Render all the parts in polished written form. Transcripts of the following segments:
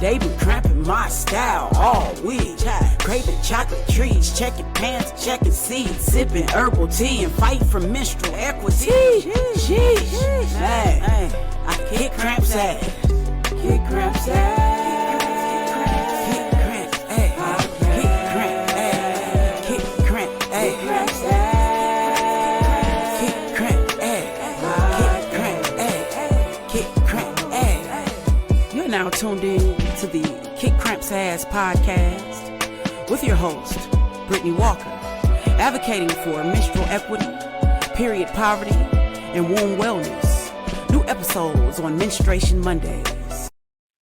They been cramping my style all week. Craving chocolate treats, checking pants, checking seeds, sipping herbal tea and fight for menstrual equity. Jeez, man, I kick cramps ass. Kick cramps ass. Kick cramps ass. Kick cramps ass. Kick cramps ass. Kick cramps ass. Kick cramps ass. You're now tuned in to the Kick Cramps Ass podcast with your host, Brittany Walker, advocating for menstrual equity, period poverty, and womb wellness. New episodes on Menstruation Mondays.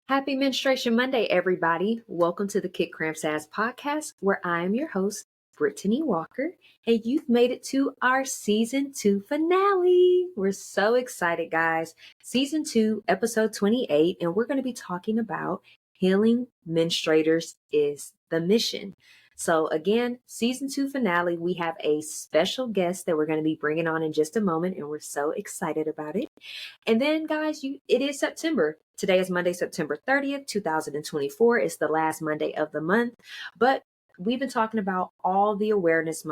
Happy Menstruation Monday, everybody. Welcome to the Kick Cramps Ass podcast, where I am your host, Brittany Walker, and you've made it to our Season 2 finale. We're so excited, guys. Season 2, Episode 28, and we're going to be talking about Healing Menstruators is the Mission. So again, Season 2 finale, we have a special guest that we're going to be bringing on in just a moment, and we're so excited about it. And then, guys, it is September. Today is Monday, September 30th, 2024. It's the last Monday of the month, but we've been talking about all the awareness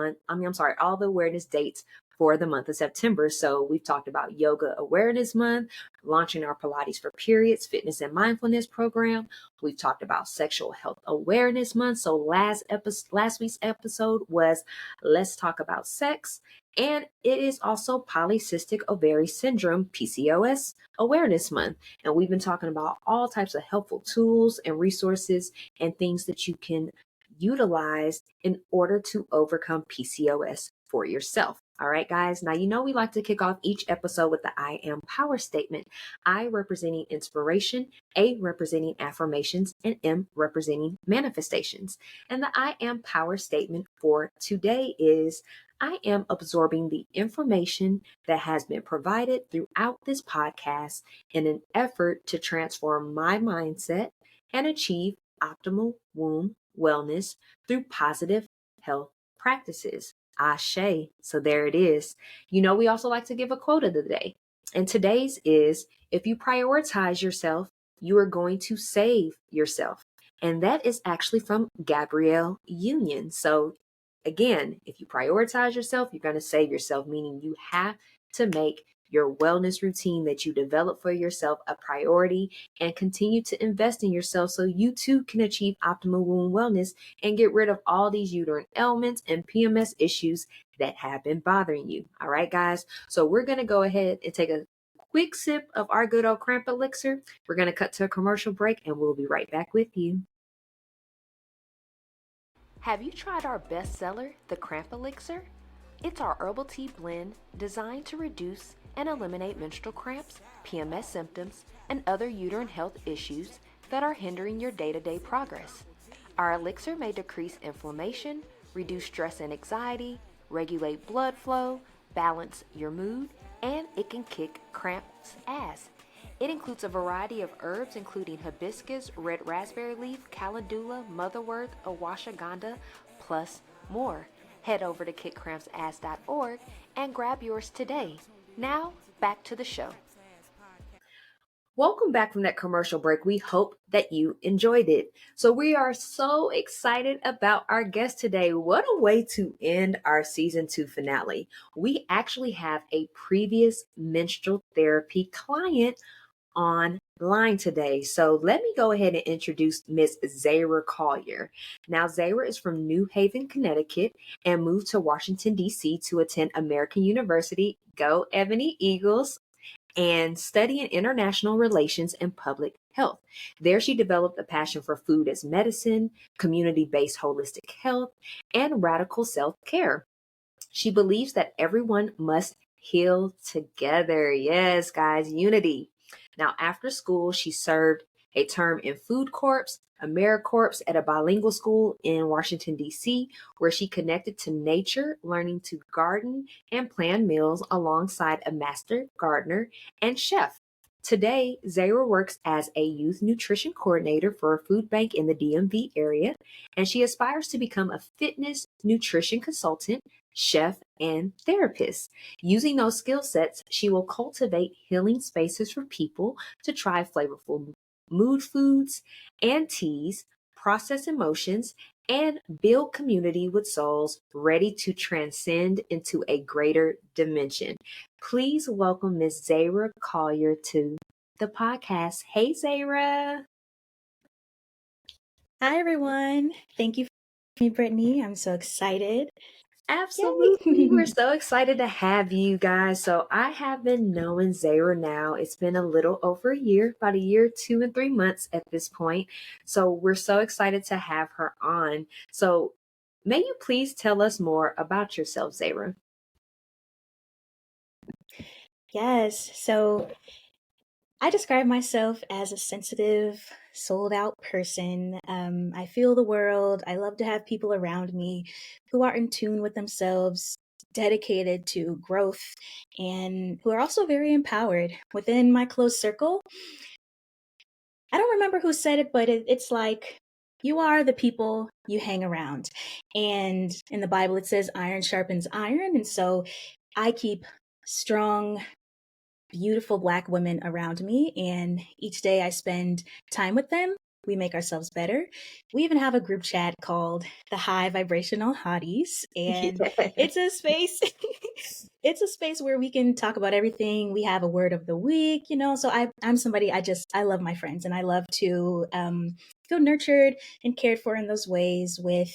dates for the month of September. So we've talked about Yoga Awareness Month, launching our Pilates for Periods, Fitness and Mindfulness program. We've talked about Sexual Health Awareness Month. So last week's episode was Let's Talk About Sex. And it is also Polycystic Ovary Syndrome, PCOS Awareness Month. And we've been talking about all types of helpful tools and resources and things that you can utilize in order to overcome PCOS for yourself. All right, guys. Now, we like to kick off each episode with the I am power statement. I representing inspiration, A representing affirmations, and M representing manifestations. And the I am power statement for today is I am absorbing the information that has been provided throughout this podcast in an effort to transform my mindset and achieve optimal womb wellness through positive health practices. Ashe. So there it is. We also like to give a quote of the day. And today's is, if you prioritize yourself, you are going to save yourself. And that is actually from Gabrielle Union. So again, if you prioritize yourself, you're going to save yourself, meaning you have to make your wellness routine that you develop for yourself a priority and continue to invest in yourself so you too can achieve optimal womb wellness and get rid of all these uterine ailments and PMS issues that have been bothering you. All right, guys. So we're going to go ahead and take a quick sip of our good old cramp elixir. We're going to cut to a commercial break and we'll be right back with you. Have you tried our bestseller, the Cramp Elixir? It's our herbal tea blend designed to reduce and eliminate menstrual cramps, PMS symptoms, and other uterine health issues that are hindering your day-to-day progress. Our elixir may decrease inflammation, reduce stress and anxiety, regulate blood flow, balance your mood, and it can kick cramps ass. It includes a variety of herbs including hibiscus, red raspberry leaf, calendula, motherwort, ashwagandha, plus more. Head over to kickcrampsass.org and grab yours today. Now, back to the show. Welcome back from that commercial break. We hope that you enjoyed it. So we are so excited about our guest today. What a way to end our Season 2 finale. We actually have a previous menstrual therapy client online today. So let me go ahead and introduce Miss Zahra Collier. Now, Zahra is from New Haven, Connecticut, and moved to Washington, D.C. to attend American University, go Ebony Eagles, and study in international relations and public health. There, she developed a passion for food as medicine, community-based holistic health, and radical self-care. She believes that everyone must heal together. Yes, guys, unity. Now, after school, she served a term in Food Corps, AmeriCorps at a bilingual school in Washington, D.C., where she connected to nature, learning to garden and plan meals alongside a master gardener and chef. Today, Zahra works as a youth nutrition coordinator for a food bank in the DMV area, and she aspires to become a fitness nutrition consultant, chef, and therapist. Using those skill sets, she will cultivate healing spaces for people to try flavorful mood foods and teas, process emotions, and build community with souls ready to transcend into a greater dimension. Please welcome Miss Zara Collier to the podcast. Hey, Zara. Hi, everyone. Thank you for me, Brittany. I'm so excited. Absolutely. We're Yay! so excited to have you guys. So I have been knowing Zara now. It's been a little over a year, about a year, 2 and 3 months at this point. So we're so excited to have her on. So may you please tell us more about yourself, Zara? Yes. So I describe myself as a sensitive, sold out person. I feel the world. I love to have people around me who are in tune with themselves, dedicated to growth, and who are also very empowered. Within my close circle, I don't remember who said it, but it's like you are the people you hang around. And in the Bible, it says iron sharpens iron. And so I keep strong, beautiful Black women around me. And each day I spend time with them. We make ourselves better. We even have a group chat called the High Vibrational Hotties. And it's a space. It's a space where we can talk about everything. We have a word of the week, So I'm somebody I love my friends, and I love to feel nurtured and cared for in those ways with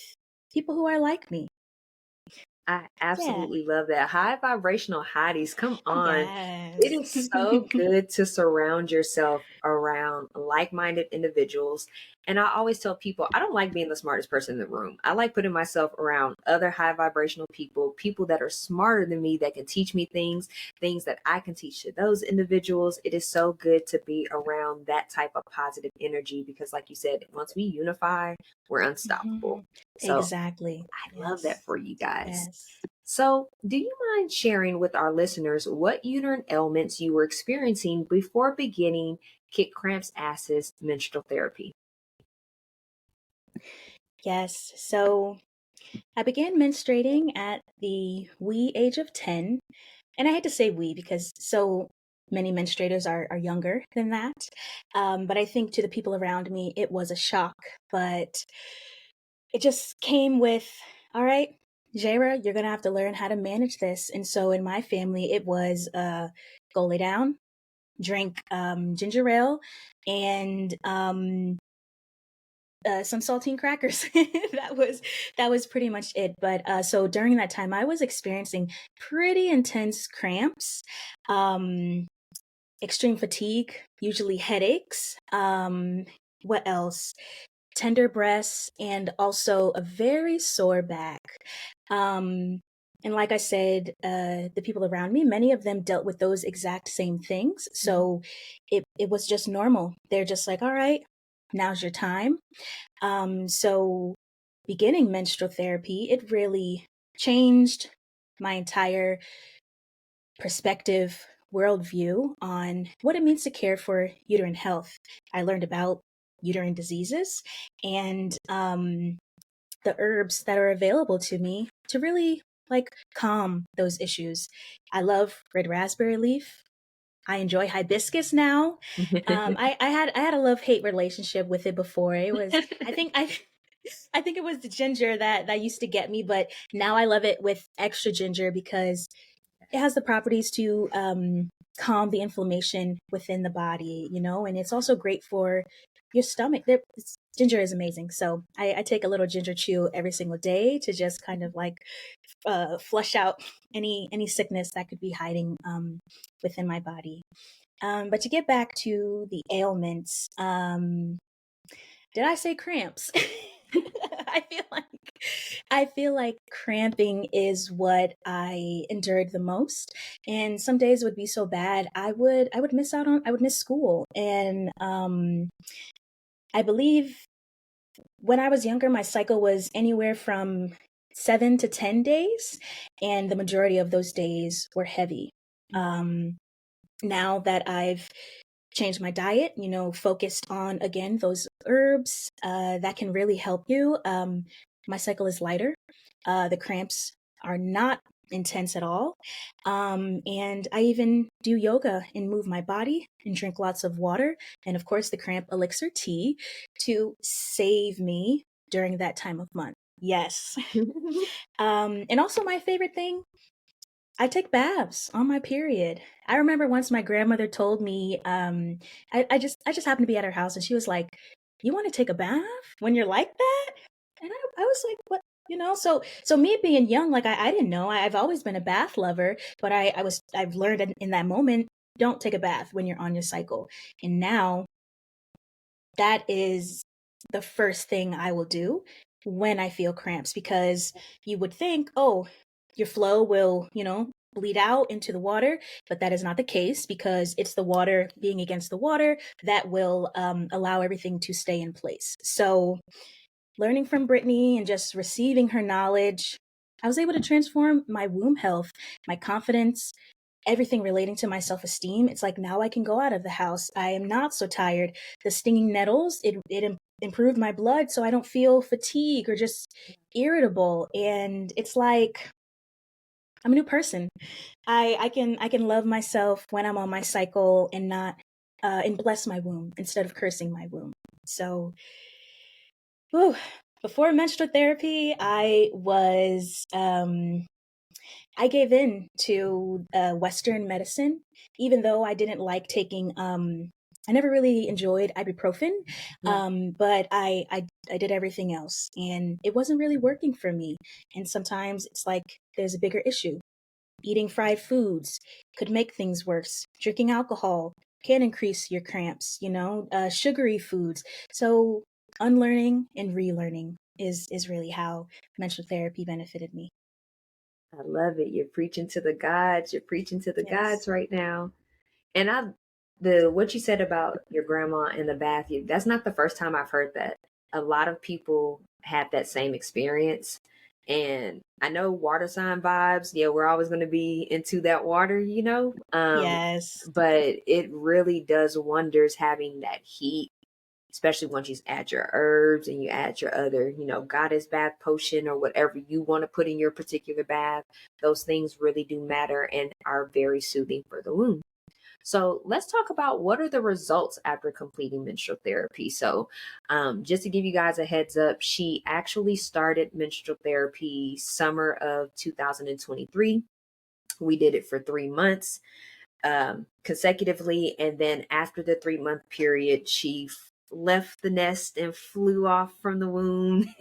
people who are like me. I Yeah. absolutely love that. High vibrational hotties, come on. It Yes. is so good to surround yourself around like minded individuals. And I always tell people, I don't like being the smartest person in the room. I like putting myself around other high vibrational people, people that are smarter than me, that can teach me things that I can teach to those individuals. It is so good to be around that type of positive energy because, like you said, once we unify, we're unstoppable. Mhm. So Exactly. I love that Yes. for you guys. Yes. So, do you mind sharing with our listeners what uterine ailments you were experiencing before beginning Kick Cramps Ass's menstrual therapy? Yes. So I began menstruating at the wee age of 10. And I hate to say we because so many menstruators are younger than that. But I think to the people around me, it was a shock. But it just came with, all right, Jara, you're going to have to learn how to manage this. And so in my family, it was go lay down, drink ginger ale, and some saltine crackers. That was pretty much it. But so during that time, I was experiencing pretty intense cramps, um, extreme fatigue, usually headaches. What else? Tender breasts, and also a very sore back. Um, and like I said, the people around me, many of them dealt with those exact same things. So it was just normal. They're just like, all right, now's your time. So beginning menstrual therapy, it really changed my entire perspective, worldview on what it means to care for uterine health. I learned about uterine diseases and the herbs that are available to me to really like calm those issues. I love red raspberry leaf. I enjoy hibiscus now. I had a love hate relationship with it before. It was I think it was the ginger that used to get me, but now I love it with extra ginger because it has the properties to calm the inflammation within the body, and it's also great for your stomach. Ginger is amazing. So I take a little ginger chew every single day to just kind of like flush out any sickness that could be hiding within my body. But to get back to the ailments, did I say cramps? I feel like I feel like cramping is what I endured the most. And some days would be so bad I would miss school. And I believe when I was younger, my cycle was anywhere from 7 to 10 days, and the majority of those days were heavy. Um, Now that I've changed my diet, focused on again those herbs that can really help you. My cycle is lighter. The cramps are not intense at all. And I even do yoga and move my body and drink lots of water. And of course, the cramp elixir tea to save me during that time of month. Yes. And also, my favorite thing, I take baths on my period. I remember once my grandmother told me, I just happened to be at her house and she was like, "You want to take a bath when you're like that?" And I was like, "What?" So me being young, like I didn't know. I've always been a bath lover, but I've learned in that moment, don't take a bath when you're on your cycle. And now that is the first thing I will do when I feel cramps, because you would think, oh, your flow will, bleed out into the water, but that is not the case, because it's the water being against the water that will allow everything to stay in place. So, learning from Brittany and just receiving her knowledge, I was able to transform my womb health, my confidence, everything relating to my self-esteem. It's like now I can go out of the house. I am not so tired. The stinging nettles, it improved my blood so I don't feel fatigue or just irritable. And it's like I'm a new person. I can love myself when I'm on my cycle and not and bless my womb instead of cursing my womb. So, whew, before menstrual therapy, I gave in to Western medicine, even though I didn't like taking. I never really enjoyed ibuprofen, Yeah. but I did everything else, and it wasn't really working for me. And sometimes it's like there's a bigger issue. Eating fried foods could make things worse. Drinking alcohol can increase your cramps. Sugary foods. So unlearning and relearning is really how menstrual therapy benefited me. I love it. You're preaching to the gods. You're preaching to the Yes. gods right now. And the what you said about your grandma in the bath, that's not the first time I've heard that. A lot of people have that same experience. And I know water sign vibes, yeah, we're always going to be into that water. Yes. But it really does wonders having that heat, especially once you add your herbs and you add your other, goddess bath potion or whatever you want to put in your particular bath. Those things really do matter and are very soothing for the womb. So let's talk about what are the results after completing menstrual therapy. So, just to give you guys a heads up, she actually started menstrual therapy summer of 2023. We did it for 3 months consecutively. And then after the 3 month period, she left the nest and flew off from the womb.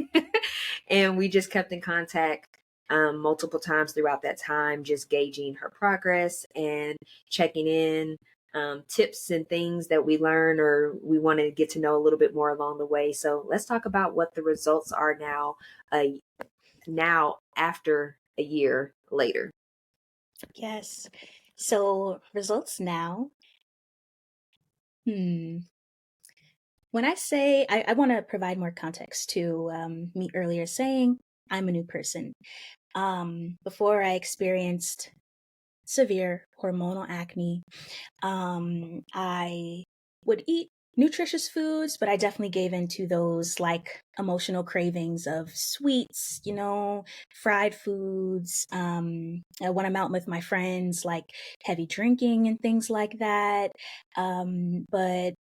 And we just kept in contact multiple times throughout that time, just gauging her progress and checking in, tips and things that we learn or we want to get to know a little bit more along the way. So let's talk about what the results are now after a year later. Yes. So results now. Hmm. When I say I want to provide more context to me earlier saying I'm a new person. Before I experienced severe hormonal acne, I would eat nutritious foods, but I definitely gave into those like emotional cravings of sweets, fried foods. When I'm out with my friends, like heavy drinking and things like that. But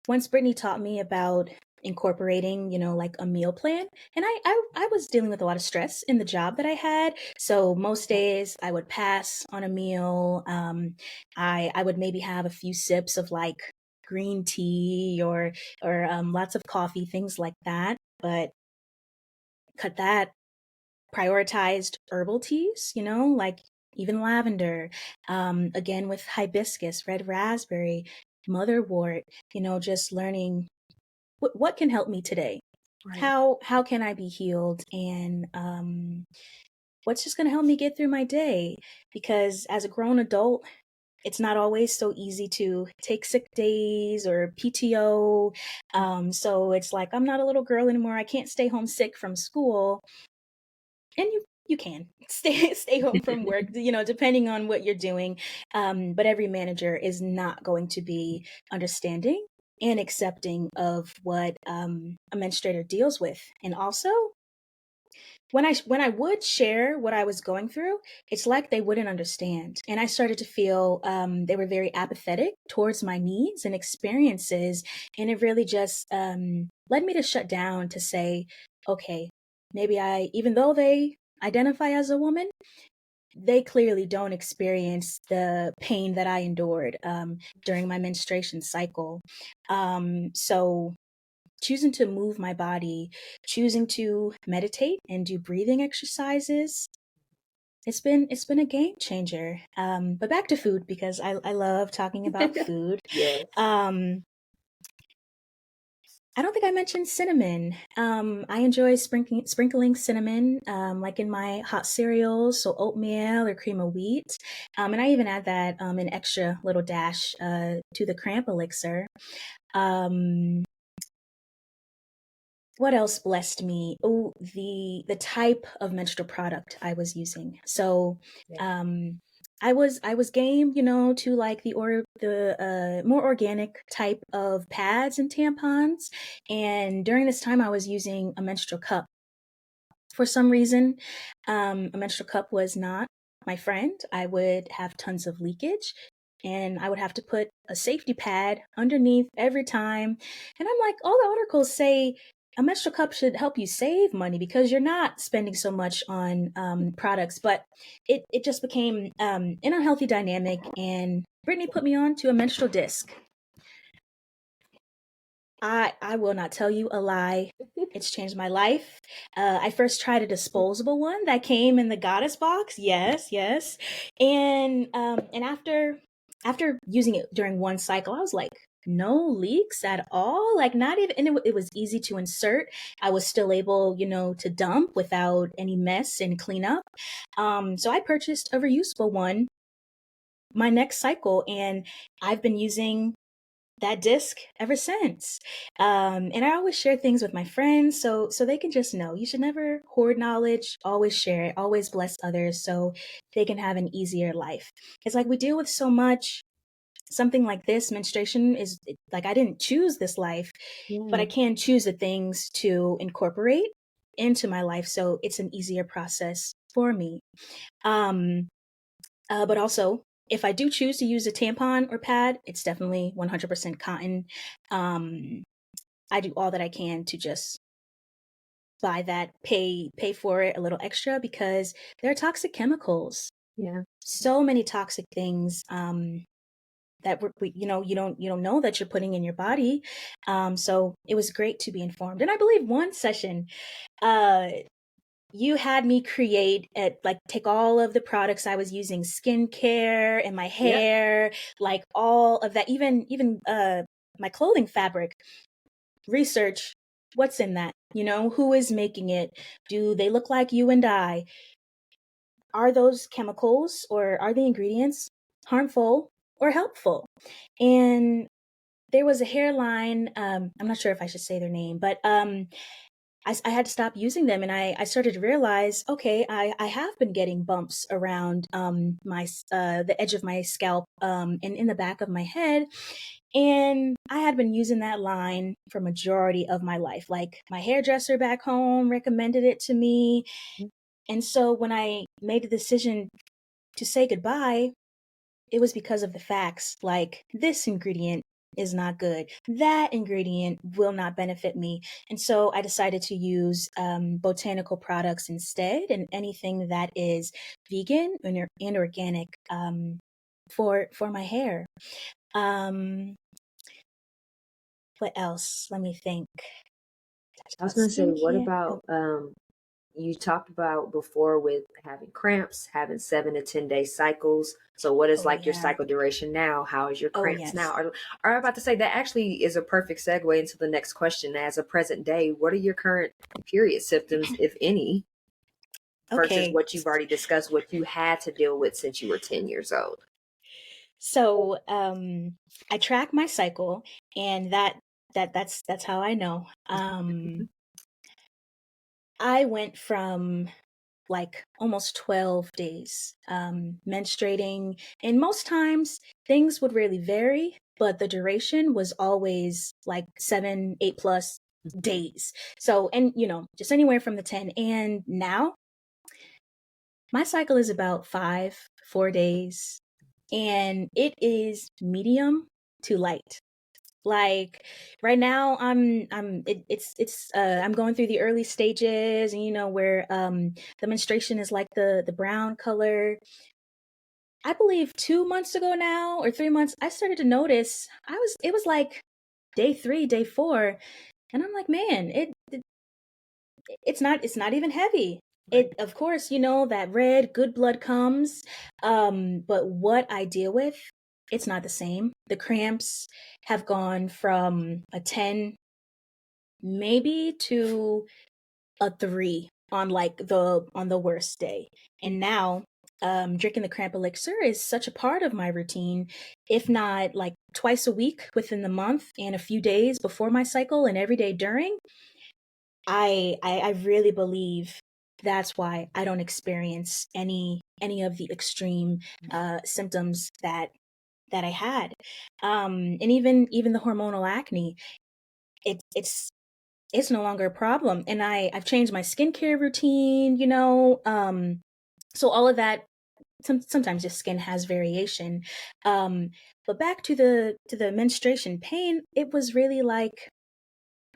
once Brittany taught me about incorporating, like a meal plan, and I was dealing with a lot of stress in the job that I had. So most days I would pass on a meal. I would maybe have a few sips of like green tea or lots of coffee, things like that. But cut that, prioritized herbal teas, like even lavender, again with hibiscus, red raspberry, motherwort, just learning what can help me today. Right. How can I be healed, and what's just going to help me get through my day? Because as a grown adult, it's not always so easy to take sick days or PTO. So it's like I'm not a little girl anymore. I can't stay home sick from school, and you can stay home from work, depending on what you're doing. But every manager is not going to be understanding and accepting of what a menstruator deals with. And also, when I would share what I was going through, it's like they wouldn't understand. And I started to feel they were very apathetic towards my needs and experiences. And it really just led me to shut down to say, okay, maybe even though they identify as a woman, they clearly don't experience the pain that I endured during my menstruation cycle. So choosing to move my body, choosing to meditate and do breathing exercises, it's been a game changer. But back to food, because I love talking about food. Yes. I don't think I mentioned cinnamon. I enjoy sprinkling cinnamon, like in my hot cereals, so oatmeal or cream of wheat. And I even add that an extra little dash to the cramp elixir. Um, what else blessed me? Oh, the type of menstrual product I was using. So, Yeah. I was game, to like the more organic type of pads and tampons. And during this time, I was using a menstrual cup. For some reason, a menstrual cup was not my friend. I would have tons of leakage, and I would have to put a safety pad underneath every time. And I'm like, all the articles say a menstrual cup should help you save money because you're not spending so much on products. But it just became an unhealthy dynamic, and Brittany put me on to a menstrual disc. I will not tell you a lie. It's changed my life. I first tried a disposable one that came in the goddess box. Yes, yes. And after using it during one cycle, I was like, no leaks at all. Like not even, and it was easy to insert. I was still able, to dump without any mess and cleanup. So I purchased a reusable one my next cycle, and I've been using that disc ever since. And I always share things with my friends so they can just know you should never hoard knowledge, always share it, always bless others so they can have an easier life. It's like we deal with so much. Something like this, menstruation, is like I didn't choose this life, but I Yeah. can choose the things to incorporate into my life so it's an easier process for me. Um, but also, if I do choose to use a tampon or pad, it's definitely 100% cotton. Um, I do all that I can to just buy that, pay for it a little extra because there are toxic chemicals. Yeah. So many toxic things that you don't know that you're putting in your body. So it was great to be informed. And I believe one session, uh, you had me create like take all of the products I was using, skincare and my Yep. hair, like all of that, even my clothing fabric, research what's in that, who is making it, do they look like you and I, are those chemicals or are the ingredients harmful or helpful? And there was a hairline, I'm not sure if I should say their name, but I had to stop using them, and I started to realize, okay, I have been getting bumps around the edge of my scalp and in the back of my head. And I had been using that line for majority of my life. Like my hairdresser back home recommended it to me. And so when I made the decision to say goodbye, it was because of the facts. Like this ingredient is not good. That ingredient will not benefit me. And so I decided to use botanical products instead, and anything that is vegan and organic for my hair. Um, what else? Let me think. Talked I was about going to say, what skincare. about Oh, you talked about before with having cramps, having 7 to 10 day cycles. So what is oh like your yeah. cycle duration now? How is your Oh cramps now? yes. Are I'm about to say that actually is a perfect segue into the next question. As a present day, what are your current period symptoms, if any, versus Okay. what you've already discussed, what you had to deal with since you were 10 years old? So I track my cycle, and that's how I know. I went from like almost 12 days menstruating, and most times things would really vary, but the duration was always like 7, 8 plus. days. So, and just anywhere from the 10. And now my cycle is about 4 days, and it is medium to light. Like right now, I'm going through the early stages, and where the menstruation is like the brown color. I believe 2 months ago now, or 3 months, I started to notice it was like day 3, day 4, and I'm like, man, it's not even heavy. It, of course, that red good blood comes, but what I deal with, it's not the same. The cramps have gone from a 10 maybe to a 3 on the worst day. And now drinking the cramp elixir is such a part of my routine, if not like twice a week within the month, and a few days before my cycle and every day during. I really believe that's why I don't experience any of the extreme symptoms that I had, and even the hormonal acne. It's no longer a problem, and I've changed my skincare routine. So all of that. Sometimes your skin has variation, but back to the menstruation pain. It was really like,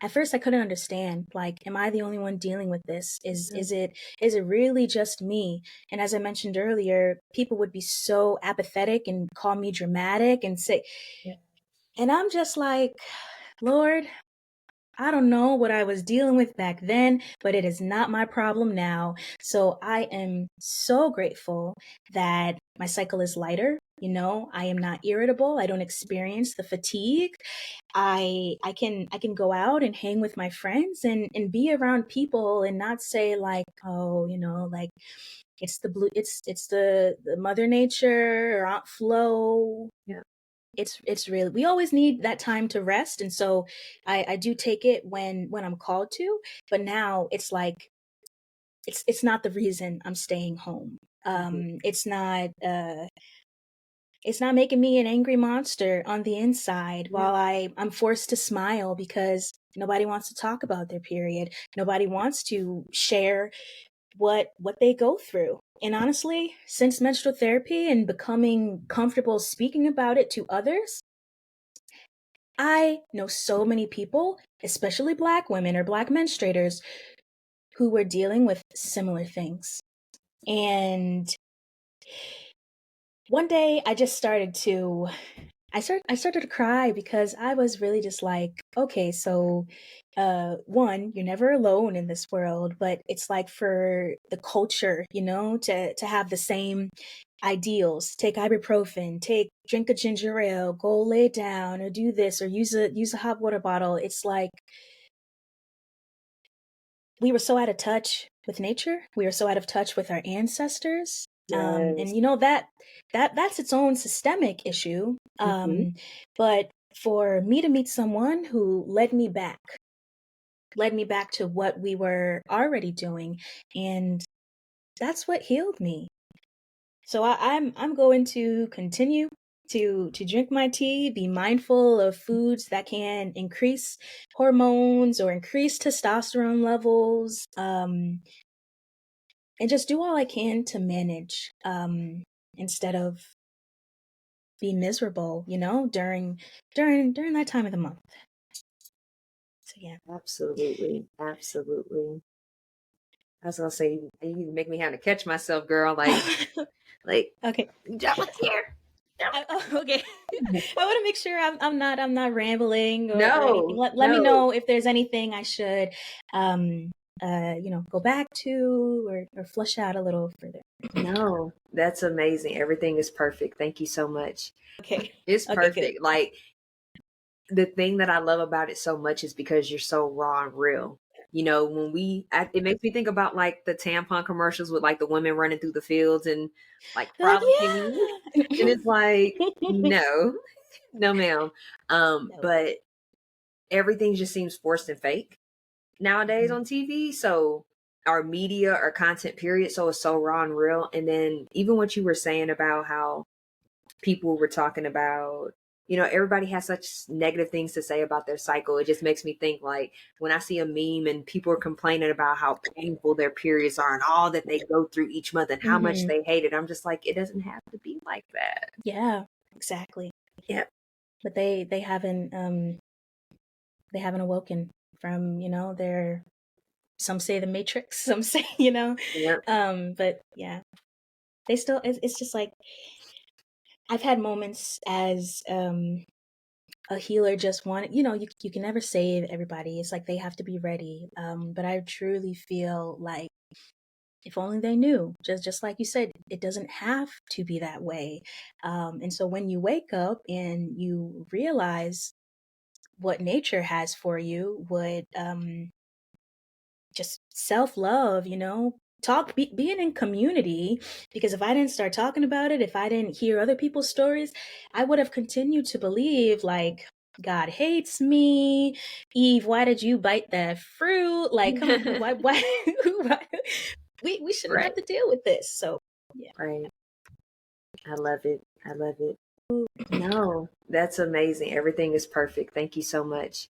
at first I couldn't understand, like, am I the only one dealing with this? Is it really just me? And as I mentioned earlier, people would be so apathetic and call me dramatic and say, Yeah. and I'm just like, Lord, I don't know what I was dealing with back then, but it is not my problem now. So I am so grateful that my cycle is lighter. I am not irritable. I don't experience the fatigue. I can go out and hang with my friends and be around people and not say like, oh, like it's the blue, it's the Mother Nature or Aunt Flo. Yeah. It's really, we always need that time to rest, and so I do take it when I'm called to. But now it's like, it's not the reason I'm staying home. It's not making me an angry monster on the inside while I'm forced to smile because nobody wants to talk about their period. Nobody wants to share what they go through. And honestly, since menstrual therapy and becoming comfortable speaking about it to others, I know so many people, especially Black women or Black menstruators, who were dealing with similar things. And one day I just I started to cry because I was really just like, okay, so one, you're never alone in this world, but it's like for the culture, to have the same ideals. Take ibuprofen, drink a ginger ale, go lay down, or do this, or use a hot water bottle. It's like we were so out of touch with nature. We were so out of touch with our ancestors. Yes. And that's its own systemic issue. Mhm. But for me to meet someone who led me back to what we were already doing, and that's what healed me. So I'm going to continue to drink my tea, be mindful of foods that can increase hormones or increase testosterone levels, and just do all I can to manage, instead of be miserable, during that time of the month. So yeah. Absolutely. Absolutely. I was gonna say, you make me have to catch myself, girl. Like, Okay. drop a tear. Okay. I want to make sure I'm not rambling or anything. No, Let me no, know if there's anything I should um go back to or flush out a little further. no. That's amazing. Everything is perfect. Thank you so much. Okay. It's Okay, good. perfect. Like, the thing that I love about it so much is because you're so raw and real. It makes me think about like the tampon commercials with like the women running through the fields and like They're like, frolicking. And yeah. it's like, no, no, ma'am. No. But everything just seems forced and fake nowadays Mhm. on TV. So our media, our content, period. So it's so raw and real. And then even what you were saying about how people were talking about everybody has such negative things to say about their cycle. It just makes me think, like, when I see a meme and people are complaining about how painful their periods are and all that they go through each month and how much they hate it, I'm just like, it doesn't have to be like that. Yeah, exactly. Yep. But they haven't awoken from, their, some say the Matrix, some say, Yep. but yeah, they still, it's just like, I've had moments as a healer, just wanted, you can never save everybody. It's like they have to be ready. But I truly feel like, if only they knew, just like you said, it doesn't have to be that way. And so when you wake up and you realize what nature has for you, what just self-love, being in community, because if I didn't start talking about it, if I didn't hear other people's stories, I would have continued to believe, like, God hates me. Eve, why did you bite that fruit? Like, come on, why why we shouldn't Right. have to deal with this. So yeah. Right. I love it. I love it. No, that's amazing. Everything is perfect. Thank you so much.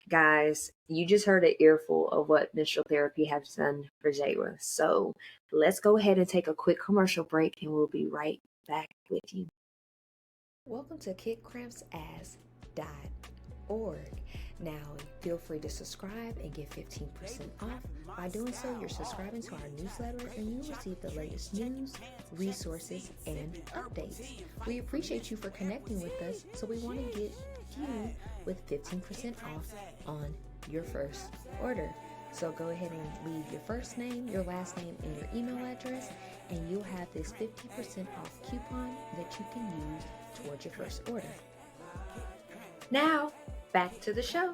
Guys, you just heard an earful of what menstrual therapy has done for Jayra. So let's go ahead and take a quick commercial break and we'll be right back with you. Welcome to kickcrampsass.org. Now, feel free to subscribe and get 15% off. By doing so, you're subscribing to our newsletter and you'll receive the latest news, resources, and updates. We appreciate you for connecting with us, so we want to get you with 15% off on your first order. So go ahead and leave your first name, your last name, and your email address, and you'll have this 50% off coupon that you can use towards your first order. Now, back to the show.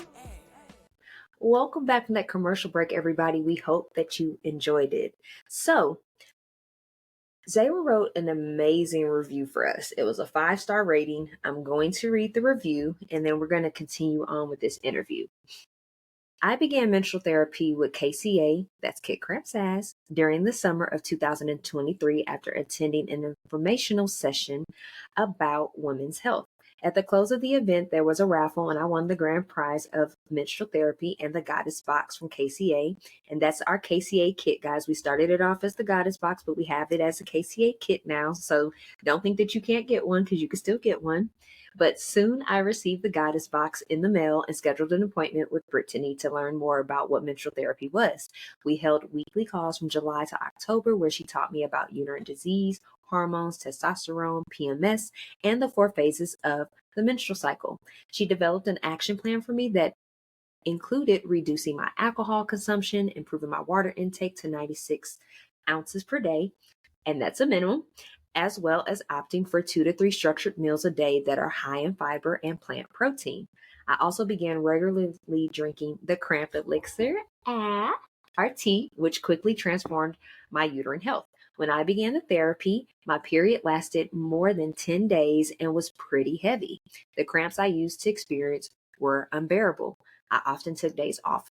Welcome back from that commercial break, everybody. We hope that you enjoyed it. So, Zayra wrote an amazing review for us. It was a 5-star rating. I'm going to read the review, and then we're going to continue on with this interview. I began menstrual therapy with KCA, that's Kick Cramps Ass, during the summer of 2023 after attending an informational session about women's health. At the close of the event, there was a raffle, and I won the grand prize of menstrual therapy and the Goddess Box from KCA. And that's our KCA kit, guys. We started it off as the Goddess Box, but we have it as a KCA kit now. So don't think that you can't get one, because you can still get one. But soon I received the Goddess Box in the mail and scheduled an appointment with Brittany to learn more about what menstrual therapy was. We held weekly calls from July to October where she taught me about uterine disease, hormones, testosterone, PMS, and the 4 phases of the menstrual cycle. She developed an action plan for me that included reducing my alcohol consumption, improving my water intake to 96 ounces per day, and that's a minimum, as well as opting for 2 to 3 structured meals a day that are high in fiber and plant protein. I also began regularly drinking the cramp elixir, RT, which quickly transformed my uterine health. When I began the therapy, my period lasted more than 10 days and was pretty heavy. The cramps I used to experience were unbearable. I often took days off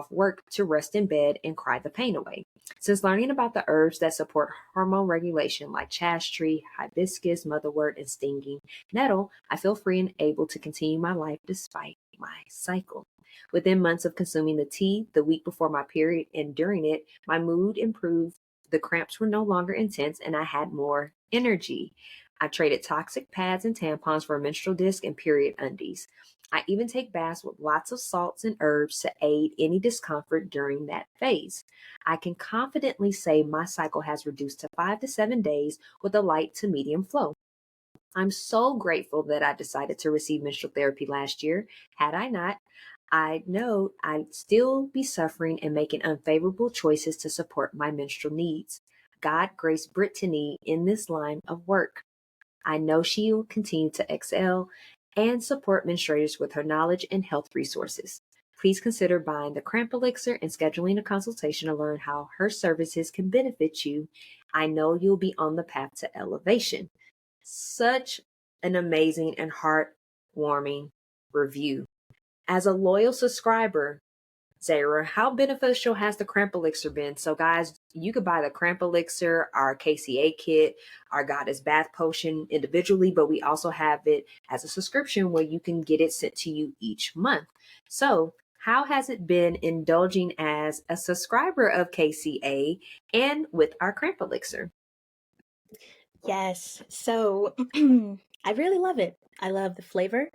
work to rest in bed and cry the pain away. Since learning about the herbs that support hormone regulation like chaste tree, hibiscus, motherwort, and stinging nettle, I feel free and able to continue my life despite my cycle. Within months of consuming the tea, the week before my period and during it, my mood improved, the cramps were no longer intense, and I had more energy. I traded toxic pads and tampons for a menstrual disc and period undies. I even take baths with lots of salts and herbs to aid any discomfort during that phase. I can confidently say my cycle has reduced to 5 to 7 days with a light to medium flow. I'm so grateful that I decided to receive menstrual therapy last year. Had I not, I know I'd still be suffering and making unfavorable choices to support my menstrual needs. God grace Brittany in this line of work. I know she will continue to excel and support menstruators with her knowledge and health resources. Please consider buying the Cramp Elixir and scheduling a consultation to learn how her services can benefit you. I know you'll be on the path to elevation. Such an amazing and heartwarming review. As a loyal subscriber, Zara, how beneficial has the cramp elixir been? So, guys, you could buy the cramp elixir, our KCA kit, our goddess bath potion individually, but we also have it as a subscription where you can get it sent to you each month. So, how has it been indulging as a subscriber of KCA and with our cramp elixir? Yes. So I really love it. I love the flavor.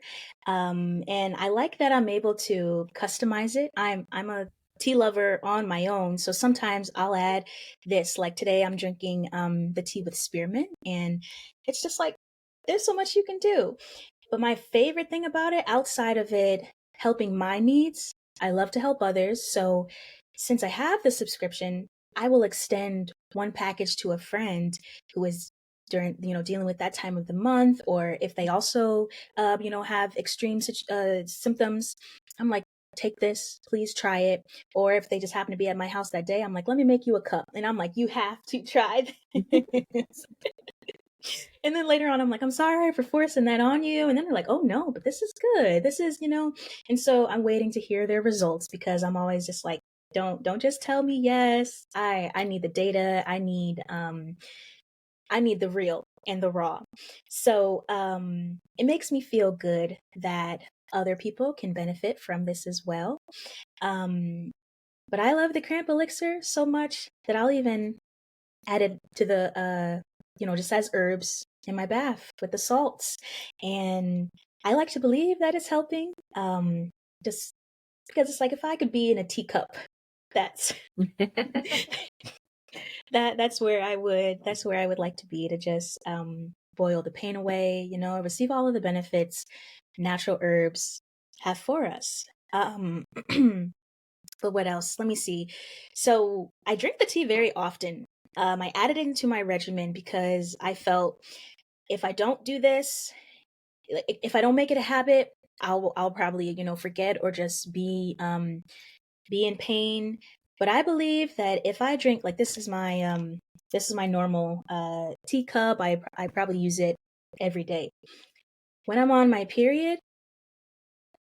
And I like that I'm able to customize it. I'm a tea lover on my own. So sometimes I'll add this. Like today I'm drinking the tea with spearmint, and it's just like there's so much you can do. But my favorite thing about it, outside of it helping my needs, I love to help others. So since I have the subscription, I will extend one package to a friend who is during, dealing with that time of the month, or if they also have extreme symptoms. I'm like, take this, please try it. Or if they just happen to be at my house that day, I'm like, let me make you a cup, and I'm like, you have to try this. And then later on, I'm like, I'm sorry for forcing that on you. And then they're like, oh no, but this is good. This is, And so I'm waiting to hear their results, because I'm always just like, don't just tell me yes. I need the data. I need the real and the raw. So it makes me feel good that other people can benefit from this as well. Um, but I love the cramp elixir so much that I'll even add it to the just as herbs in my bath with the salts. And I like to believe that it's helping. Just because it's like, if I could be in a teacup, that's that's where I would like to be, to just boil the pain away, receive all of the benefits natural herbs have for us. But what else? Let me see. So I drink the tea very often. I added it into my regimen because I felt, if I don't do this, if I don't make it a habit, I'll probably forget, or just be in pain. But I believe that if I drink, like, this is my normal teacup. I probably use it every day. When I'm on my period,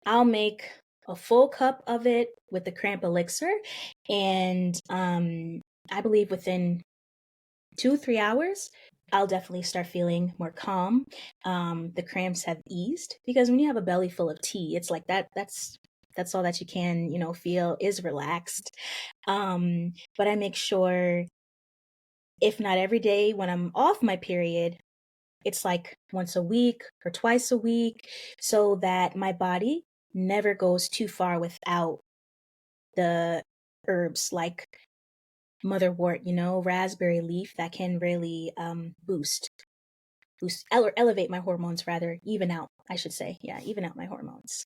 I'll make a full cup of it with the cramp elixir, and I believe within 2-3 hours, I'll definitely start feeling more calm. The cramps have eased, because when you have a belly full of tea, it's like that's all that you can, feel is relaxed. But I make sure, if not every day when I'm off my period, it's like once a week or twice a week, so that my body never goes too far without the herbs like motherwort, raspberry leaf, that can really elevate my hormones, rather even out, I should say. Yeah, even out my hormones.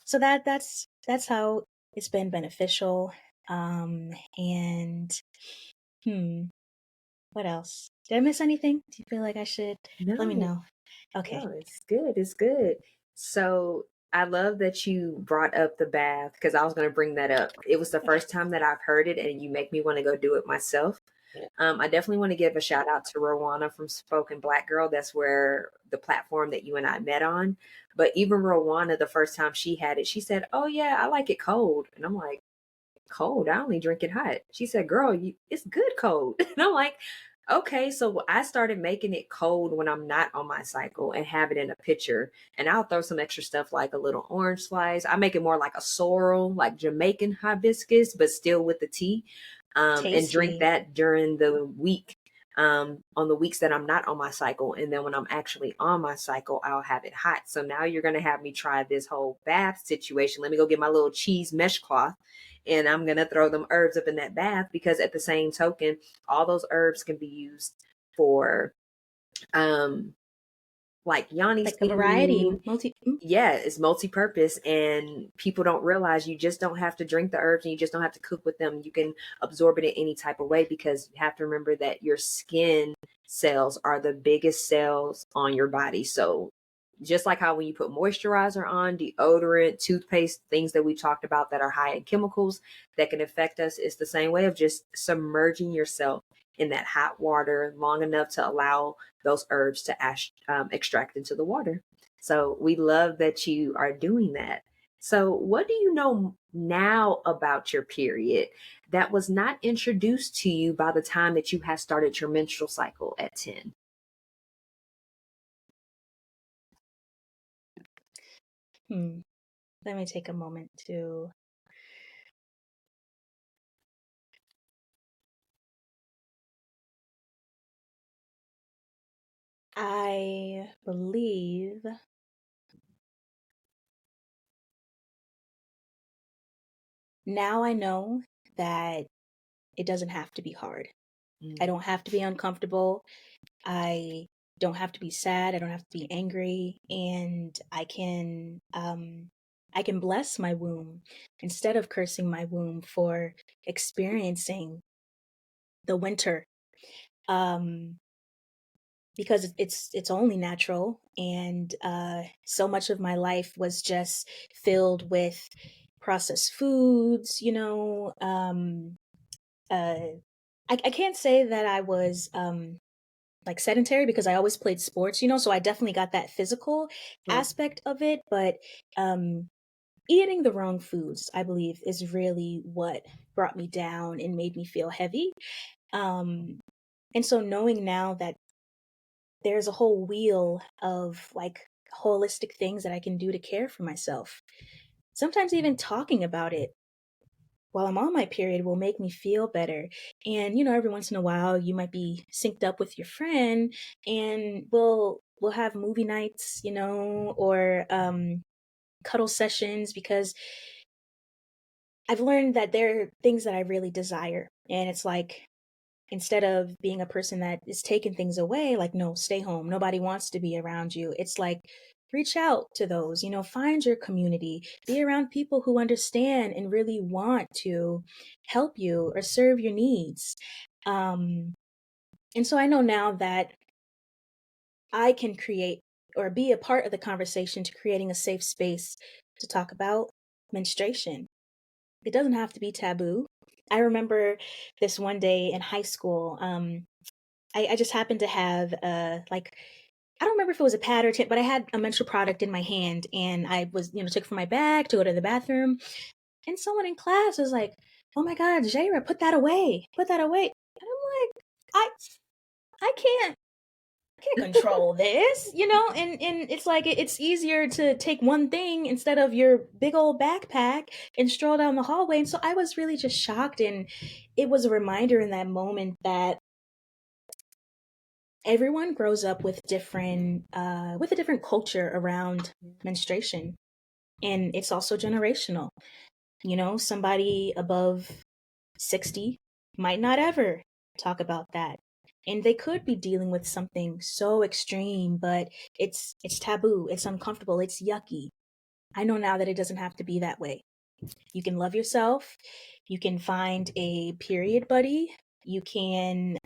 So that's how it's been beneficial. And what else? Did I miss anything? Do you feel like I should? Let me No, know. Okay. no, it's good. It's good. So I love that you brought up the bath, because I was going to bring that up. It was the first time that I've heard it, and you make me want to go do it myself. I definitely want to give a shout out to Rowana from Spoken Black Girl. That's where the platform that you and I met on. But even Rowana, the first time she had it, she said, "Oh yeah, I like it cold." And I'm like, "Cold? I only drink it hot." She said, "Girl, it's good cold." And I'm like, "Okay." So I started making it cold when I'm not on my cycle, and have it in a pitcher. And I'll throw some extra stuff, like a little orange slice. I make it more like a sorrel, like Jamaican hibiscus, but still with the tea. And drink Tasty. that during the week, on the weeks that I'm not on my cycle. And then when I'm actually on my cycle, I'll have it hot. So now you're going to have me try this whole bath situation. Let me go get my little cheese mesh cloth, and I'm going to throw them herbs up in that bath, because at the same token, all those herbs can be used for, um, like yoni Like a variety, steaming. multi. Yeah, it's multi-purpose, and people don't realize you just don't have to drink the herbs, and you just don't have to cook with them. You can absorb it in any type of way, because you have to remember that your skin cells are the biggest cells on your body. So just like how when you put moisturizer on, deodorant, toothpaste, things that we talked about that are high in chemicals that can affect us, it's the same way of just submerging yourself in that hot water long enough to allow those herbs to extract into the water. So we love that you are doing that. So, what do you know now about your period that was not introduced to you by the time that you had started your menstrual cycle at 10? Hmm. Let me take a moment to. I believe now I know that it doesn't have to be hard. I don't have to be uncomfortable. I don't have to be sad. I don't have to be angry. And I can bless my womb instead of cursing my womb for experiencing the winter. Um, because it's only natural, and so much of my life was just filled with processed foods, uh I can't say that I was like sedentary because I always played sports, so I definitely got that physical Right. aspect of it, but um eating the wrong foods, I believe, is really what brought me down and made me feel heavy. um and so knowing now that there's a whole wheel of like holistic things that I can do to care for myself. Sometimes even talking about it while I'm on my period will make me feel better. And every once in a while you might be synced up with your friend and we'll have movie nights, or cuddle sessions, because I've learned that there are things that I really desire. And it's like, instead of being a person that is taking things away, like, no, stay home, nobody wants to be around you, it's like, reach out to those, find your community, be around people who understand and really want to help you or serve your needs. um and so I know now that I can create or be a part of the conversation to creating a safe space to talk about menstruation. It doesn't have to be taboo. I remember this one day in high school. I just happened to have like, I don't remember if it was a pad or a tip, but I had a menstrual product in my hand, and I was, took it from my bag to go to the bathroom, and someone in class was like, "Oh my God, Jaira, put that away, put that away," and I'm like, I can't control this, and it's like it's easier to take one thing instead of your big old backpack and stroll down the hallway. And so I was really just shocked, and it was a reminder in that moment that everyone grows up with with a different culture around menstruation, and it's also generational. Somebody above 60 might not ever talk about that, and they could be dealing with something so extreme, but it's taboo, it's uncomfortable, it's yucky. I know now that it doesn't have to be that way. You can love yourself, you can find a period buddy, you can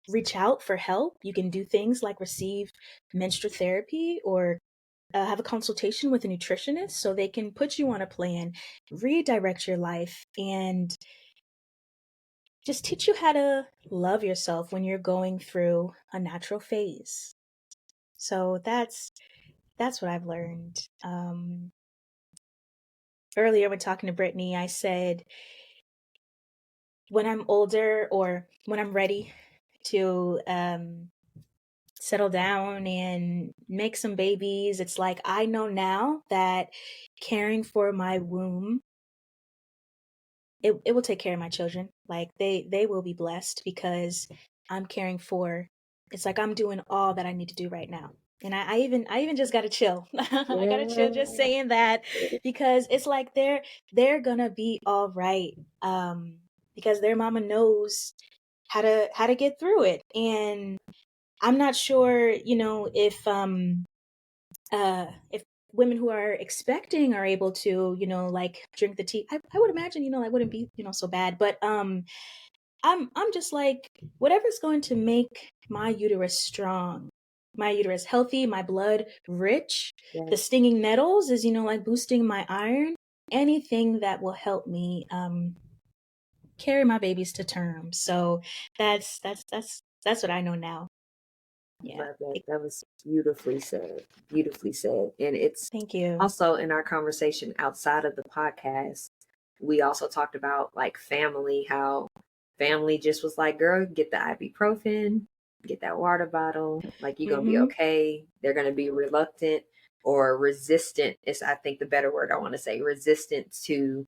reach out for help. You can do things like receive menstrual therapy, or have a consultation with a nutritionist so they can put you on a plan, redirect your life, and just teach you how to love yourself when you're going through a natural phase. So that's what I've learned. Earlier when talking to Brittany, I said when I'm older, or when I'm ready to settle down and make some babies, it's like I know now that caring for my womb, it will take care of my children. Like they will be blessed because I'm caring for. It's like I'm doing all that I need to do right now. And I even just gotta chill. I gotta chill just Yeah. saying that, because it's like they're gonna be all right. Because their mama knows how to get through it. And I'm not sure, if women who are expecting are able to, like drink the tea. I would imagine, that wouldn't be, so bad. But I'm just like, whatever's going to make my uterus strong, my uterus healthy, my blood rich. The Yes. stinging nettles is, like boosting my iron. Anything that will help me carry my babies to term. So that's what I know now. Yeah. Love that. That was beautifully said. Beautifully said. And it's Thank you. also in our conversation outside of the podcast, we also talked about like family, how family just was like, girl, get the ibuprofen, get that water bottle, like you're gonna be Mm-hmm. okay. They're gonna be reluctant or resistant is I think the better word I want to say, resistant to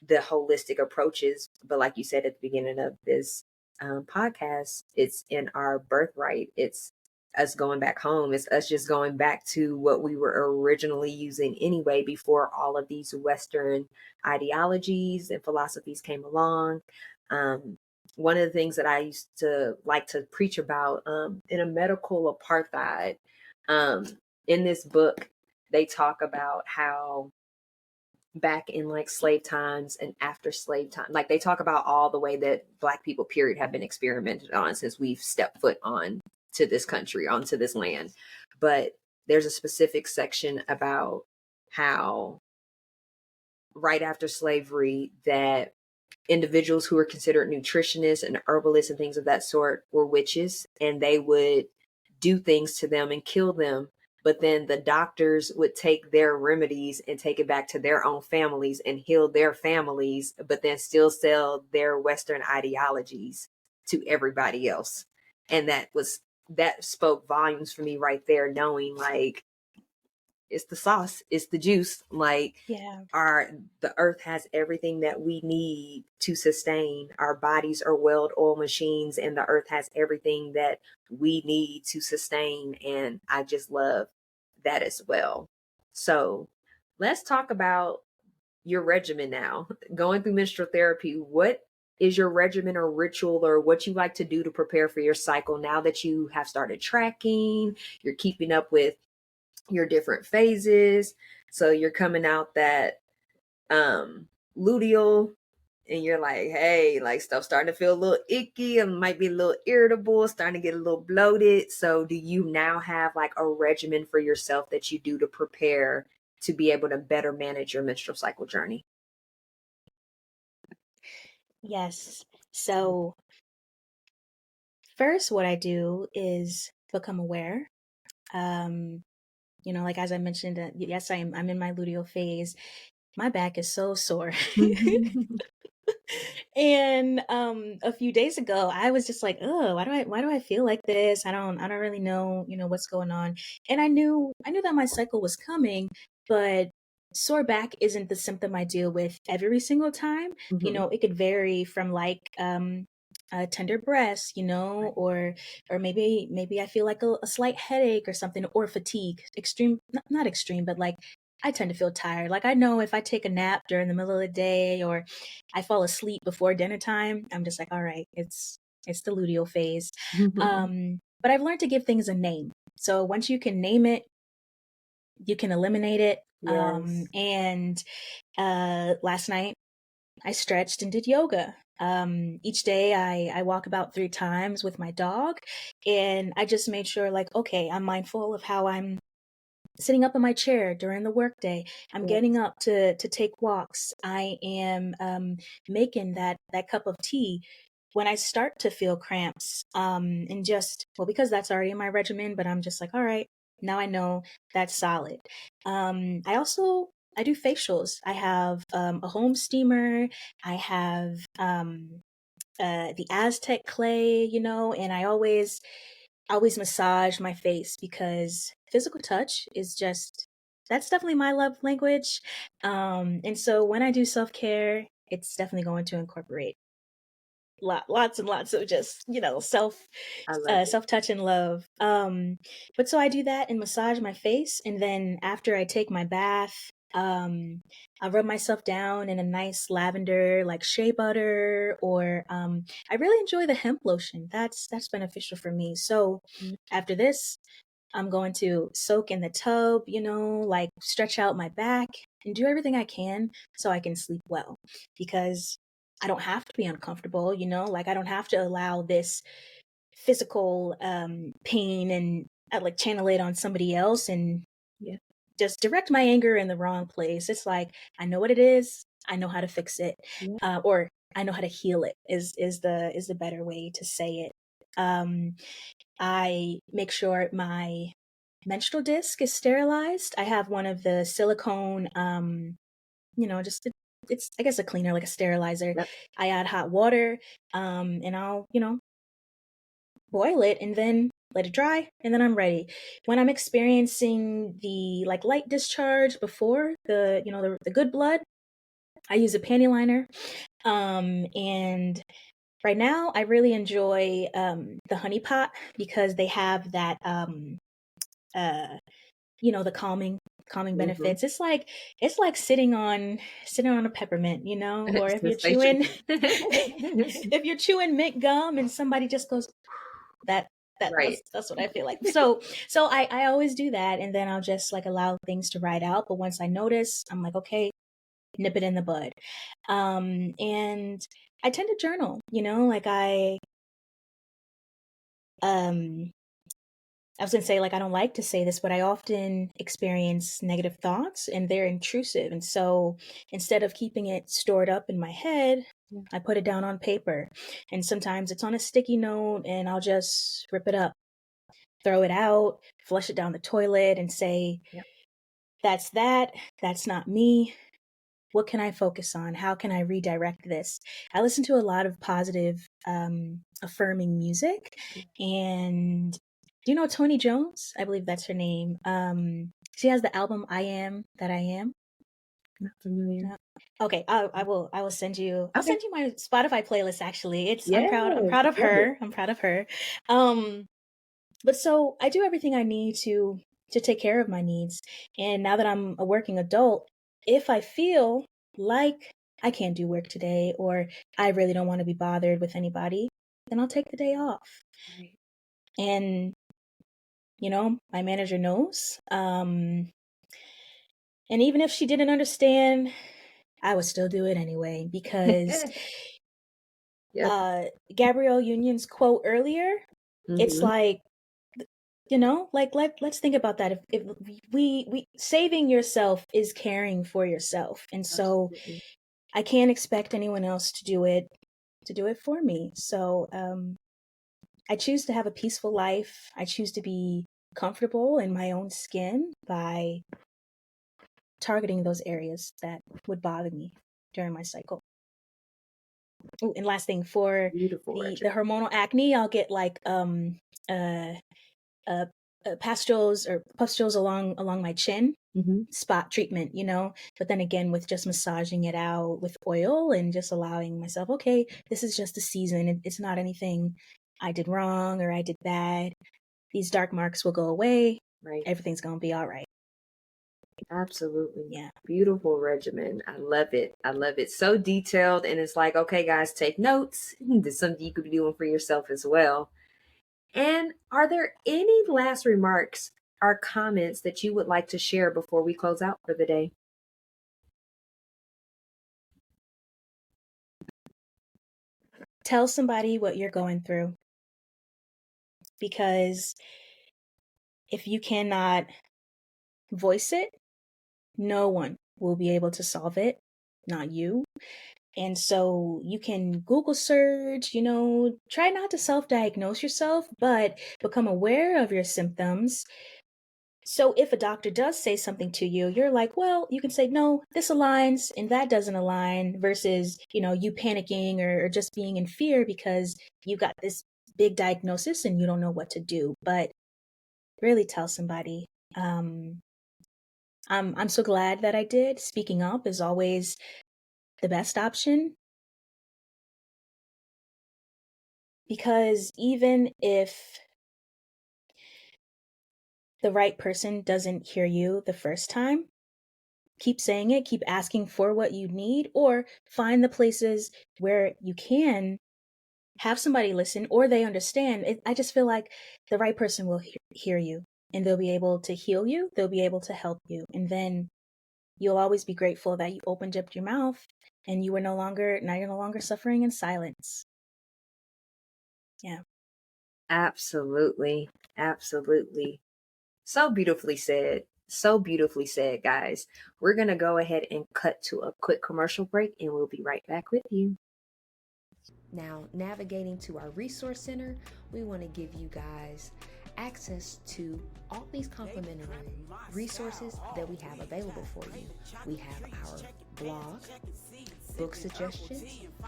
the holistic approaches. But like you said at the beginning of this podcast, it's in our birthright. It's us going back home. It's us just going back to what we were originally using anyway before all of these Western ideologies and philosophies came along. Um, one of the things that I used to like to preach about in a medical apartheid, um, in this book, they talk about how back in like slave times and after slave time, like they talk about all the way that Black people period have been experimented on since we've stepped foot on to this country, onto this land. But there's a specific section about how right after slavery that individuals who were considered nutritionists and herbalists and things of that sort were witches, and they would do things to them and kill them. But then the doctors would take their remedies and take it back to their own families and heal their families, but then still sell their Western ideologies to everybody else. And that spoke volumes for me right there, knowing like it's the sauce, it's the juice. Like Yeah. the earth has everything that we need to sustain. Our bodies are well-oiled machines, and the earth has everything that we need to sustain. And I just love that as well. So let's talk about your regimen now. Going through menstrual therapy, what is your regimen or ritual or what you like to do to prepare for your cycle now that you have started tracking, you're keeping up with your different phases. So you're coming out that luteal and you're like, hey, like stuff starting to feel a little icky, it might be a little irritable, starting to get a little bloated. So do you now have like a regimen for yourself that you do to prepare to be able to better manage your menstrual cycle journey? Yes. So first, what I do is become aware. Like as I mentioned, yes, I'm in my luteal phase. My back is so sore. And a few days ago, I was just like, "Oh, why do I feel like this? I don't really know, what's going on." And I knew that my cycle was coming, but sore back isn't the symptom I deal with every single time. Mhm. It could vary from like tender breasts, or maybe I feel like a slight headache or something, or fatigue, extreme, not extreme, but like I tend to feel tired. Like I know if I take a nap during the middle of the day or I fall asleep before dinner time, I'm just like, all right, it's the luteal phase. But I've learned to give things a name. So once you can name it, you can eliminate it. Yes. And last night I stretched and did yoga. Each day I walk about 3 times with my dog, and I just made sure like, okay, I'm mindful of how I'm sitting up in my chair during the workday. I'm Yes. getting up to take walks. I am making that cup of tea when I start to feel cramps. And just well, because that's already in my regimen, but I'm just like, all right, now I know that's solid. I do facials. I have a home steamer. I have the Aztec clay, and I always massage my face because physical touch is just that's definitely my love language. And so when I do self-care, it's definitely going to incorporate lots and lots of just I love it. self touch and love. But so I do that and massage my face, and then after I take my bath, I rub myself down in a nice lavender like shea butter, or I really enjoy the hemp lotion. That's beneficial for me. So after this, I'm going to soak in the tub, like stretch out my back and do everything I can so I can sleep well, because I don't have to be uncomfortable, like I don't have to allow this physical pain and like channel it on somebody else and Yeah. just direct my anger in the wrong place. It's like I know what it is, I know how to fix it, Yeah. or I know how to heal it. Is the better way to say it. I make sure my menstrual disc is sterilized. I have one of the silicone, just it's I guess a cleaner, like a sterilizer. Yep. I add hot water, and I'll boil it and then let it dry, and then I'm ready. When I'm experiencing the like light discharge before the good blood, I use a panty liner. And right now I really enjoy the honey pot because they have that uh the calming Mm-hmm. benefits. It's like sitting on a peppermint, or if you're Sensation. chewing if you're chewing mint gum and somebody just goes that Right. that's what I feel like. So I always do that, and then I'll just like allow things to ride out. But once I notice, I'm like, okay, nip it in the bud. And I tend to journal, like um I was gonna say, like, I don't like to say this, but I often experience negative thoughts and they're intrusive. And so instead of keeping it stored up in my head, Yeah. I put it down on paper. And sometimes it's on a sticky note and I'll just rip it up, throw it out, flush it down the toilet and say, Yep. that's that. That's not me. What can I focus on? How can I redirect this? I listen to a lot of positive, affirming music. And do you know Tony Jones? I believe that's her name. She has the album "I Am That I Am." Not familiar. No. Okay, I will send you. I'll Okay. send you my Spotify playlist. Actually, I'm Yes, proud. I'm proud of love it. her. I'm proud of her. Um, but so I do everything I need to take care of my needs. And now that I'm a working adult, if I feel like I can't do work today or I really don't want to be bothered with anybody, then I'll take the day off. Right. And my manager knows. And even if she didn't understand, I would still do it anyway because Yep. Gabrielle Union's quote earlier, it's Mm-hmm. like, like let's think about that. If we saving yourself is caring for yourself, and so Absolutely. I can't expect anyone else to do it for me. So I choose to have a peaceful life. I choose to be comfortable in my own skin by targeting those areas that would bother me during my cycle. Ooh, and last thing, for Beautiful, the Richard. hormonal acne, I'll get like uh uh, pustules or pustules along my chin, Mm-hmm. spot treatment, but then again with just massaging it out with oil and just allowing myself, okay, this is just a season. It's not anything I did wrong or I did bad. These dark marks will go away. Right. Everything's gonna be all right. Absolutely. Yeah. Beautiful regimen. I love it. I love it. So detailed. And it's like, okay, guys, take notes. This is something you could be doing for yourself as well. And are there any last remarks or comments that you would like to share before we close out for the day? Tell somebody what you're going through, because if you cannot voice it, no one will be able to solve it, not you. And so you can Google search, try not to self diagnose yourself, but become aware of your symptoms. So if a doctor does say something to you, you're like, well, you can say, no, this aligns and that doesn't align, versus, you panicking or just being in fear because you got this big diagnosis and you don't know what to do. But really tell somebody. I'm so glad that I did. Speaking up is always the best option, because even if the right person doesn't hear you the first time, keep saying it, keep asking for what you need, or find the places where you can have somebody listen or they understand. I just feel like the right person will hear you and they'll be able to heal you, they'll be able to help you. And then you'll always be grateful that you opened up your mouth and you're no longer suffering in silence. Yeah. Absolutely. Absolutely. So beautifully said. So beautifully said, guys. We're going to go ahead and cut to a quick commercial break and we'll be right back with you. Now, navigating to our resource center, we want to give you guys access to all these complimentary resources that we have available for you. We have our blog, book suggestions,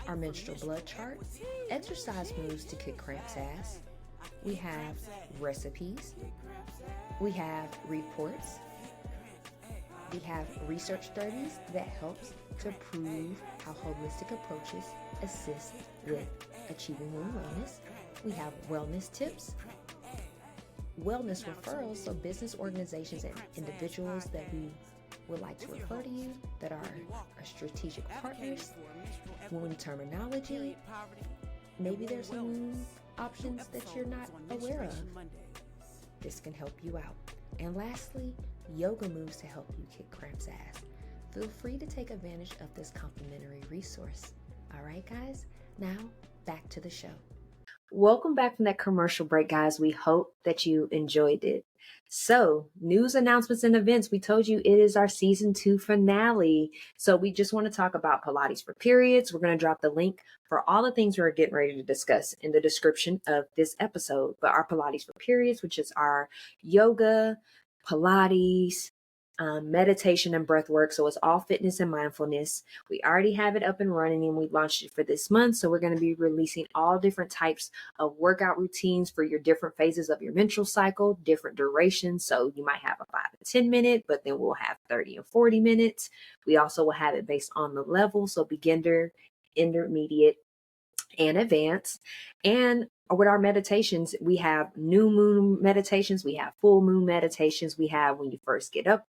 our menstrual blood chart, exercise moves to kick cramps ass. We have recipes. We have reports. We have research studies that helps to prove how holistic approaches assist with achieving wound wellness. We have wellness tips, wellness referrals, so business organizations and individuals that we would like to refer to you that are our strategic partners, wound terminology. Maybe there's some wound options that you're not aware of. This can help you out. And lastly, yoga moves to help you kick cramps ass. Feel free to take advantage of this complimentary resource. All right, guys, now back to the show. Welcome back from that commercial break, guys. We hope that you enjoyed it. So, news announcements and events. We told you it is our season 2 finale. So we just want to talk about Pilates for periods. We're going to drop the link for all the things we're getting ready to discuss in the description of this episode. But our Pilates for periods, which is our yoga, Pilates, meditation and breath work. So it's all fitness and mindfulness. We already have it up and running and we launched it for this month. So we're going to be releasing all different types of workout routines for your different phases of your menstrual cycle, different durations. So you might have a 5 to 10 minute, but then we'll have 30 and 40 minutes. We also will have it based on the level. So beginner, intermediate, and advanced. And with our meditations, we have new moon meditations. We have full moon meditations. We have when you first get up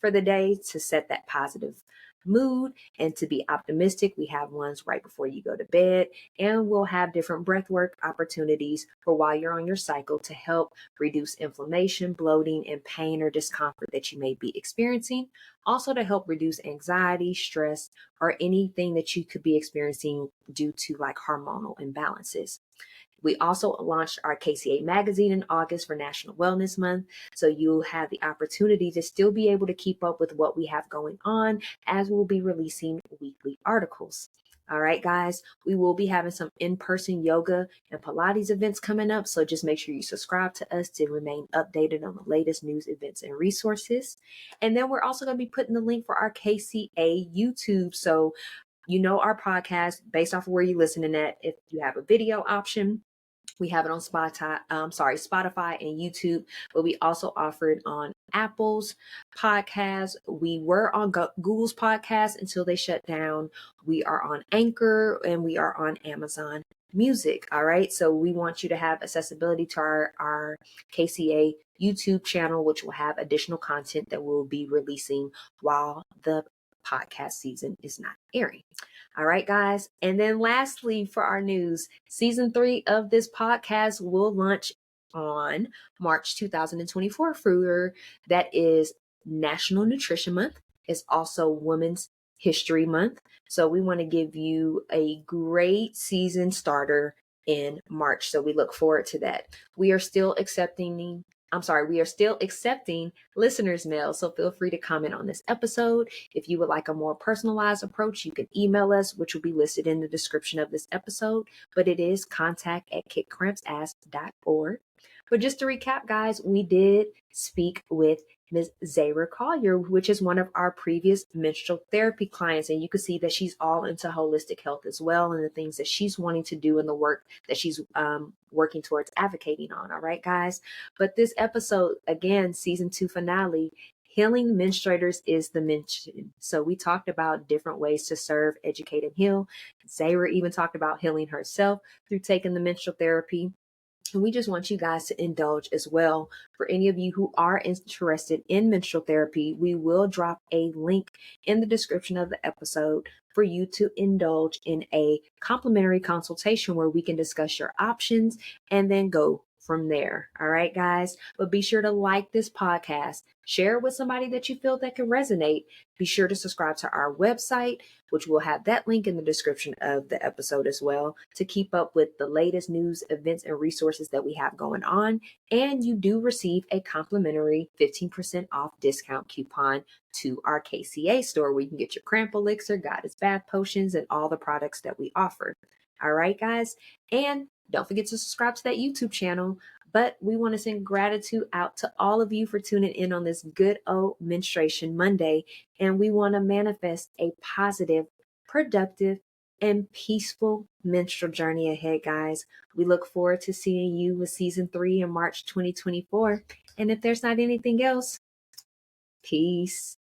for the day to set that positive mood and to be optimistic. We have ones right before you go to bed, and we'll have different breath work opportunities for while you're on your cycle to help reduce inflammation, bloating, and pain or discomfort that you may be experiencing. Also to help reduce anxiety, stress, or anything that you could be experiencing due to like hormonal imbalances. We also launched our KCA magazine in August for National Wellness Month. So you'll have the opportunity to still be able to keep up with what we have going on as we'll be releasing weekly articles. All right, guys, we will be having some in-person yoga and Pilates events coming up. So just make sure you subscribe to us to remain updated on the latest news, events, and resources. And then we're also going to be putting the link for our KCA YouTube. So you know our podcast based off of where you're listening at. If you have a video option, we have it on Spotify and YouTube, but we also offer it on Apple's podcast. We were on Google's podcast until they shut down. We are on Anchor and we are on Amazon Music. All right. So we want you to have accessibility to our KCA YouTube channel, which will have additional content that we'll be releasing while the podcast season is not airing. All right, guys. And then lastly, for our news, season 3 of this podcast will launch on March 2024 for that is National Nutrition Month. It's also Women's History Month. So we want to give you a great season starter in March. So we look forward to that. We are still accepting listeners' mail, so feel free to comment on this episode. If you would like a more personalized approach, you can email us, which will be listed in the description of this episode, but it is contact@kickcrampsass.org. But just to recap, guys, we did speak with Ms. Zayra Collier, which is one of our previous menstrual therapy clients. And you can see that she's all into holistic health as well and the things that she's wanting to do in the work that she's working towards advocating on. All right, guys. But this episode, again, season 2 finale, healing menstruators is the mission. So we talked about different ways to serve, educate, and heal. Zayra even talked about healing herself through taking the menstrual therapy. And we just want you guys to indulge as well. For any of you who are interested in menstrual therapy, we will drop a link in the description of the episode for you to indulge in a complimentary consultation where we can discuss your options and then go from there. All right, guys. But be sure to like this podcast, share it with somebody that you feel that can resonate. Be sure to subscribe to our website, which will have that link in the description of the episode as well, to keep up with the latest news, events, and resources that we have going on. And you do receive a complimentary 15% off discount coupon to our KCA store where you can get your cramp elixir, goddess bath potions, and all the products that we offer. All right, guys. And don't forget to subscribe to that YouTube channel. But we want to send gratitude out to all of you for tuning in on this good old Menstruation Monday. And we want to manifest a positive, productive, and peaceful menstrual journey ahead, guys. We look forward to seeing you with season 3 in March 2024. And if there's not anything else, peace.